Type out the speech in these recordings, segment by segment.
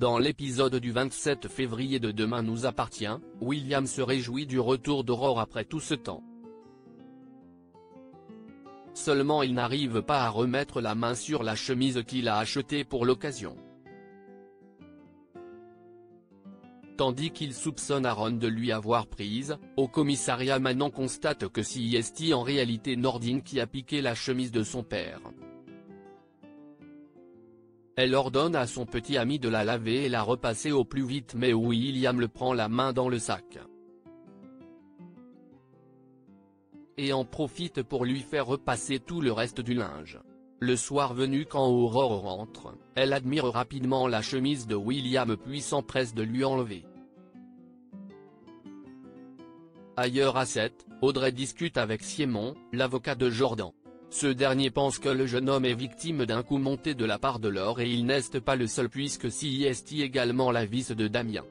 Dans l'épisode du 27 février de Demain nous appartient, William se réjouit du retour d'Aurore après tout ce temps. Seulement il n'arrive pas à remettre la main sur la chemise qu'il a achetée pour l'occasion. Tandis qu'il soupçonne Aaron de lui avoir prise, au commissariat Manon constate que c'est en réalité Nordine qui a piqué la chemise de son père. Elle ordonne à son petit ami de la laver et la repasser au plus vite, mais William le prend la main dans le sac et en profite pour lui faire repasser tout le reste du linge. Le soir venu, quand Aurore rentre, elle admire rapidement la chemise de William puis s'empresse de lui enlever. Ailleurs à 7, Audrey discute avec Simon, l'avocat de Jordan. Ce dernier pense que le jeune homme est victime d'un coup monté de la part de Laure et il n'est pas le seul puisque c'est également la vice de Damien.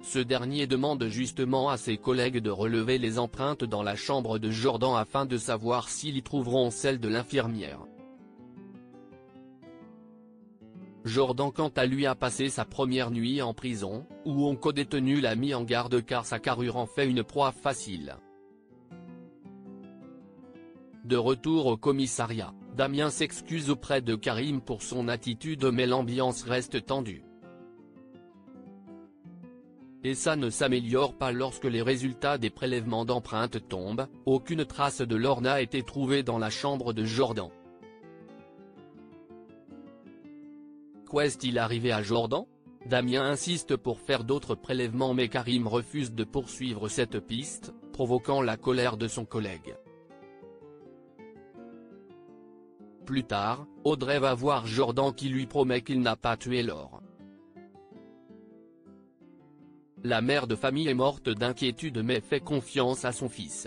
Ce dernier demande justement à ses collègues de relever les empreintes dans la chambre de Jordan afin de savoir s'ils y trouveront celle de l'infirmière. Jordan quant à lui a passé sa première nuit en prison, où un codétenu l'a mis en garde car sa carrure en fait une proie facile. De retour au commissariat, Damien s'excuse auprès de Karim pour son attitude mais l'ambiance reste tendue. Et ça ne s'améliore pas lorsque les résultats des prélèvements d'empreintes tombent, aucune trace de l'or n'a été trouvée dans la chambre de Jordan. Qu'est-il arrivé à Jordan? Damien insiste pour faire d'autres prélèvements mais Karim refuse de poursuivre cette piste, provoquant la colère de son collègue. Plus tard, Audrey va voir Jordan qui lui promet qu'il n'a pas tué Laure. La mère de famille est morte d'inquiétude mais fait confiance à son fils.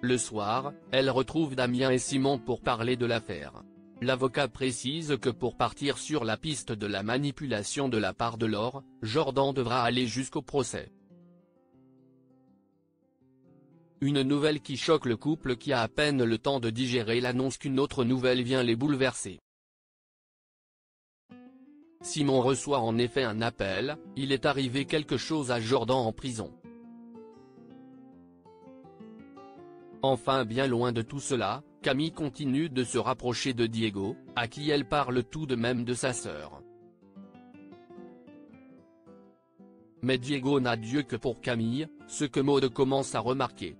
Le soir, elle retrouve Damien et Simon pour parler de l'affaire. L'avocat précise que pour partir sur la piste de la manipulation de la part de Laure, Jordan devra aller jusqu'au procès. Une nouvelle qui choque le couple qui a à peine le temps de digérer l'annonce qu'une autre nouvelle vient les bouleverser. Simon reçoit en effet un appel, il est arrivé quelque chose à Jordan en prison. Enfin, bien loin de tout cela, Camille continue de se rapprocher de Diego, à qui elle parle tout de même de sa sœur. Mais Diego n'a d'yeux que pour Camille, ce que Maud commence à remarquer.